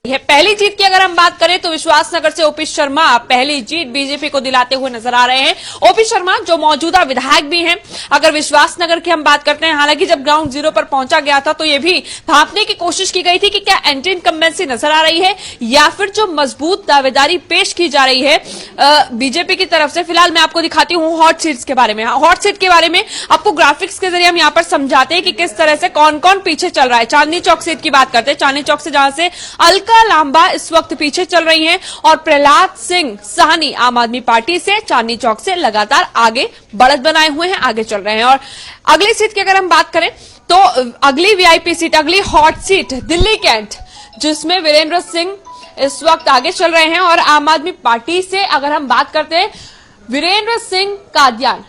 है। पहली जीत की अगर हम बात करें तो विश्वासनगर से ओपी शर्मा पहली जीत बीजेपी को दिलाते हुए नजर आ रहे हैं। ओपी शर्मा जो मौजूदा विधायक भी हैं। अगर विश्वासनगर की हम बात करते हैं, हालांकि जब ग्राउंड जीरो पर पहुंचा गया था तो ये भी भांपने की कोशिश की गई थी कि क्या एंटी इनकम्बेंसी नजर आ रही है या फिर जो मजबूत दावेदारी पेश की जा रही है बीजेपी की तरफ से। फिलहाल मैं आपको दिखाती हूँ हॉट सीट्स के बारे में। हॉट सीट के बारे में आपको ग्राफिक्स के जरिए हम यहाँ पर समझाते हैं कि किस तरह से कौन कौन पीछे चल रहा है। चांदनी चौक सीट की बात करते हैं। चांदनी चौक से जहां से अलका लांबा इस वक्त पीछे चल रही हैं और प्रहलाद सिंह साहनी आम आदमी पार्टी से चांदनी चौक से लगातार आगे बढ़त बनाए हुए हैं, आगे चल रहे हैं। और अगली सीट की अगर हम बात करें तो अगली वीआईपी सीट, अगली हॉट सीट दिल्ली कैंट, जिसमें वीरेंद्र सिंह इस वक्त आगे चल रहे हैं। और आम आदमी पार्टी से अगर हम बात करते हैं, वीरेंद्र सिंह कादियान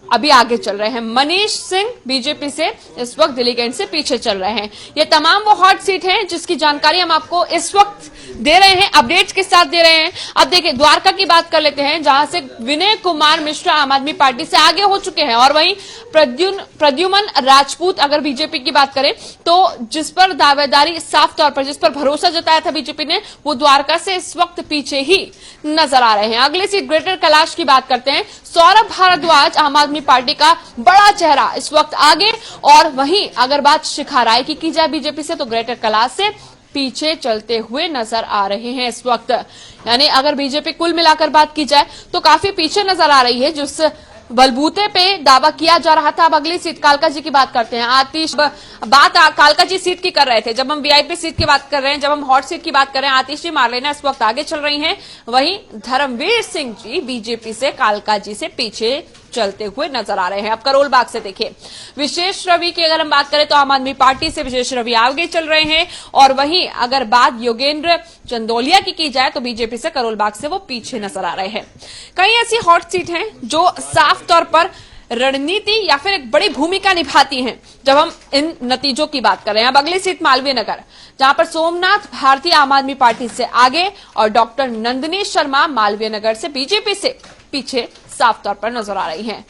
अभी आगे चल रहे हैं। मनीष सिंह बीजेपी से इस वक्त दिल्ली कैंट से पीछे चल रहे हैं। ये तमाम वो हॉट सीट हैं जिसकी जानकारी हम आपको इस वक्त दे रहे हैं, अपडेट्स के साथ दे रहे हैं। अब देखिए द्वारका की बात कर लेते हैं, जहां से विनय कुमार मिश्रा आम आदमी पार्टी से आगे हो चुके हैं। और वहीं प्रद्युमन राजपूत अगर बीजेपी की बात करें तो जिस पर दावेदारी साफ तौर पर, जिस पर भरोसा जताया था बीजेपी ने, वो द्वारका से इस वक्त पीछे ही नजर आ रहे हैं। अगली सीट ग्रेटर कैलाश की बात करते हैं। सौरभ भारद्वाज आम आदमी पार्टी का बड़ा चेहरा इस वक्त आगे। और वहीं अगर बात शिखा राय की जाए बीजेपी से, तो ग्रेटर कैलाश से पीछे चलते हुए नजर आ रहे हैं इस वक्त। यानी अगर बीजेपी कुल मिलाकर बात की जाए तो काफी पीछे नजर आ रही है, जिस बलबूते पे दावा किया जा रहा था। अब अगली सीट कालका जी की बात करते हैं। आतिश बात कालका जी सीट की कर रहे थे, जब हम वीआईपी सीट की बात कर रहे हैं, जब हम हॉट सीट की बात कर रहे हैं, आतिश जी मारलेना इस वक्त आगे चल रही हैं। वहीं धर्मवीर सिंह जी बीजेपी से कालका जी से पीछे चलते हुए नजर आ रहे हैं। अब करोल बाग से देखिए, विशेष रवि की अगर हम बात करें तो आम आदमी पार्टी से विशेष रवि आगे चल रहे हैं। और वहीं अगर बात योगेंद्र चंदोलिया की जाए तो बीजेपी से करोल बाग से वो पीछे नजर आ रहे हैं। कई ऐसी हॉट सीट हैं जो साफ तौर पर रणनीति या फिर एक बड़ी भूमिका निभाती हैं जब हम इन नतीजों की बात कर रहे हैं। अब अगली सीट मालवीय नगर, जहां पर सोमनाथ भारती आम आदमी पार्टी से आगे और डॉक्टर नंदिनी शर्मा मालवीय नगर से बीजेपी से पीछे साफ तौर पर नजर आ रही हैं।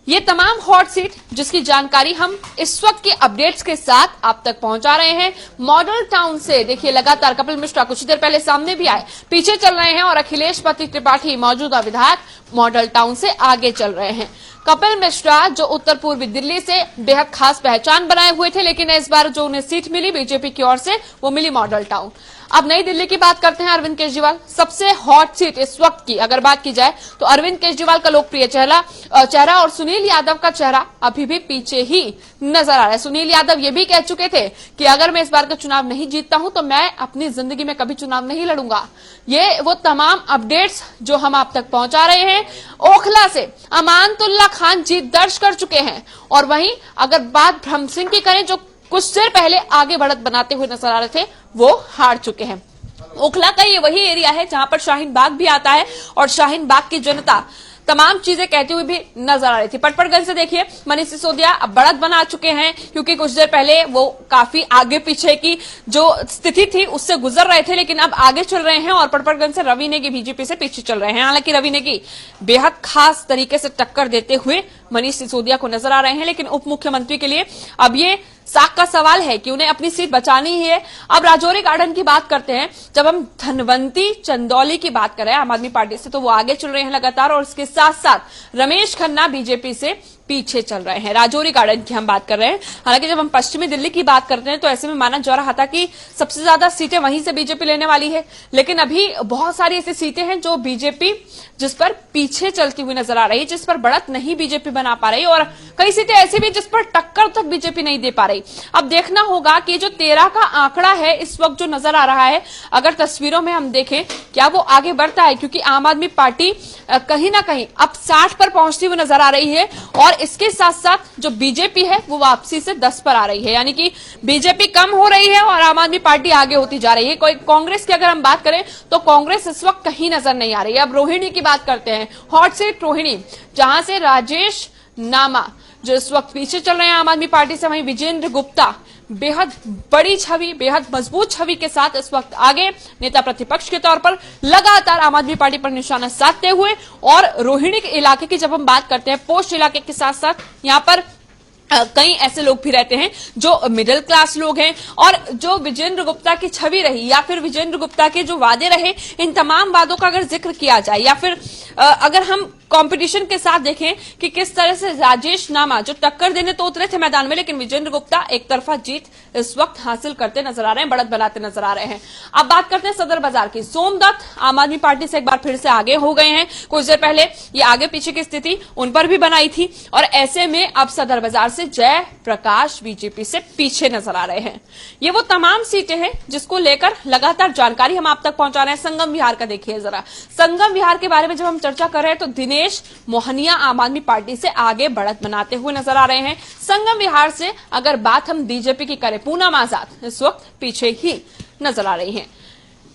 ये तमाम हॉट सीट जिसकी जानकारी हम इस वक्त के अपडेट्स के साथ आप तक पहुंचा रहे हैं। मॉडल टाउन से देखिए लगातार कपिल मिश्रा कुछ देर पहले सामने भी आए, पीछे चल रहे हैं। और अखिलेश पति त्रिपाठी मौजूदा विधायक मॉडल टाउन से आगे चल रहे हैं। कपिल मिश्रा जो उत्तर पूर्वी दिल्ली से बेहद खास पहचान बनाए हुए थे, लेकिन इस बार जो उन्हें सीट मिली बीजेपी की ओर से वो मिली मॉडल टाउन। अब नई दिल्ली की बात करते हैं। अरविंद केजरीवाल सबसे हॉट सीट इस वक्त की अगर बात की जाए तो अरविंद केजरीवाल का लोकप्रिय चेहरा और सुनील यादव का चेहरा अभी भी पीछे ही नजर आ रहा है। सुनील यादव ये भी कह चुके थे कि अगर मैं इस बार का चुनाव नहीं जीतता हूं तो मैं अपनी जिंदगी में कभी चुनाव नहीं लड़ूंगा। ये वो तमाम अपडेट्स जो हम आप तक पहुंचा रहे हैं। ओखला से अमानतुल्लाह खान जीत दर्ज कर चुके हैं। और वहीं अगर बात ब्रह्म सिंह की करें, जो कुछ देर पहले आगे बढ़त बनाते हुए नजर आ रहे थे, वो हार चुके हैं। ओखला का ये वही एरिया है जहां पर शाहीन बाग भी आता है और शाहीन बाग की जनता तमाम चीजें कहते हुए भी नजर आ रही थी। पटपड़गंज से देखिए मनीष सिसोदिया अब बढ़त बना चुके हैं, क्योंकि कुछ देर पहले वो काफी आगे पीछे की जो स्थिति थी उससे गुजर रहे थे, लेकिन अब आगे चल रहे हैं। और पटपड़गंज से रवि नेगी बीजेपी से पीछे चल रहे हैं। हालांकि रवि नेगी बेहद खास तरीके से टक्कर देते हुए मनीष सिसोदिया को नजर आ रहे हैं, लेकिन उप मुख्यमंत्री के लिए अब ये साख का सवाल है कि उन्हें अपनी सीट बचानी ही है। अब राजौरी गार्डन की बात करते हैं। जब हम धनवंती चंदौली की बात करें आम आदमी पार्टी से, तो वो आगे चल रहे हैं लगातार। और इसके साथ साथ रमेश खन्ना बीजेपी से पीछे चल रहे हैं। राजौरी गार्डन की हम बात कर रहे हैं। हालांकि जब हम पश्चिमी दिल्ली की बात करते हैं तो ऐसे में माना जा रहा था कि सबसे ज्यादा सीटें वहीं से बीजेपी लेने वाली है, लेकिन अभी बहुत सारी ऐसी सीटें हैं जो बीजेपी जिस पर पीछे चलती हुई नजर आ रही है, जिस पर बढ़त नहीं बीजेपी बना पा रही। और कई सीटें ऐसी भी जिस पर टक्कर तक बीजेपी नहीं दे पा रही। अब देखना होगा कि जो 13 का आंकड़ा है इस वक्त जो नजर आ रहा है, अगर तस्वीरों में हम देखें क्या वो आगे बढ़ता है, क्योंकि आम आदमी पार्टी कहीं ना कहीं अब 60 पर पहुंचती हुई नजर आ रही है। और इसके साथ साथ जो बीजेपी है वो वापसी से 10 पर आ रही है, यानी कि बीजेपी कम हो रही है और आम आदमी पार्टी आगे होती जा रही है। कोई कांग्रेस की अगर हम बात करें तो कांग्रेस इस वक्त कहीं नजर नहीं आ रही है। अब रोहिणी की बात करते हैं। हॉट सीट रोहिणी, जहां से राजेश नामा जो इस वक्त पीछे चल रहे हैं आम आदमी पार्टी से, वहीं विजेंद्र गुप्ता बेहद बड़ी छवि, बेहद मजबूत छवि के साथ इस वक्त आगे नेता प्रतिपक्ष के तौर पर लगातार आम आदमी पार्टी पर निशाना साधते हुए। और रोहिणी के इलाके की जब हम बात करते हैं, पोस्ट इलाके के साथ साथ यहां पर कई ऐसे लोग भी रहते हैं जो मिडिल क्लास लोग हैं, और जो विजेंद्र गुप्ता की छवि रही या फिर विजेंद्र गुप्ता के जो वादे रहे, इन तमाम वादों का अगर जिक्र किया जाए, या फिर अगर हम कंपटीशन के साथ देखें कि किस तरह से राजेश नामा जो टक्कर देने तो उतरे थे मैदान में, लेकिन विजेंद्र गुप्ता एक तरफा जीत इस वक्त हासिल करते नजर आ रहे हैं, बढ़त बनाते नजर आ रहे हैं। अब बात करते हैं सदर बाजार की। सोमदत्त आम आदमी पार्टी से एक बार फिर से आगे हो गए हैं। कुछ देर पहले ये आगे पीछे की स्थिति उन पर भी बनाई थी, और ऐसे में अब सदर बाजार से जय प्रकाश बीजेपी से पीछे नजर आ रहे हैं। ये वो तमाम सीटें हैं जिसको लेकर लगातार जानकारी हम आप तक पहुंचा रहे हैं। संगम विहार का देखिए जरा, संगम विहार के बारे में जब हम चर्चा कर रहे हैं तो दिनेश मोहनिया आम आदमी पार्टी से आगे बढ़त बनाते हुए नजर आ रहे हैं। संगम विहार से अगर बात हम बीजेपी की करें, पूनम आजाद इस वक्त पीछे ही नजर आ रही हैं।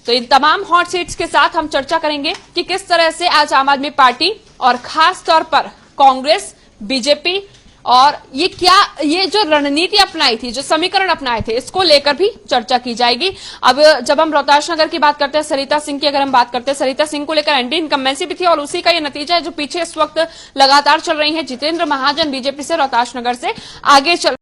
तो इन तमाम हॉट सीट्स के साथ हम चर्चा करेंगे कि किस तरह से आज आम आदमी पार्टी और खास तौर पर कांग्रेस, बीजेपी और ये जो रणनीति अपनाई थी, जो समीकरण अपनाए थे, इसको लेकर भी चर्चा की जाएगी। अब जब हम रोहतास नगर की बात करते हैं, सरिता सिंह की अगर हम बात करते हैं, सरिता सिंह को लेकर एंटी इनकम्बेंसी भी थी, और उसी का ये नतीजा है जो पीछे इस वक्त लगातार चल रही है। जितेंद्र महाजन बीजेपी से रोहतास नगर से आगे चल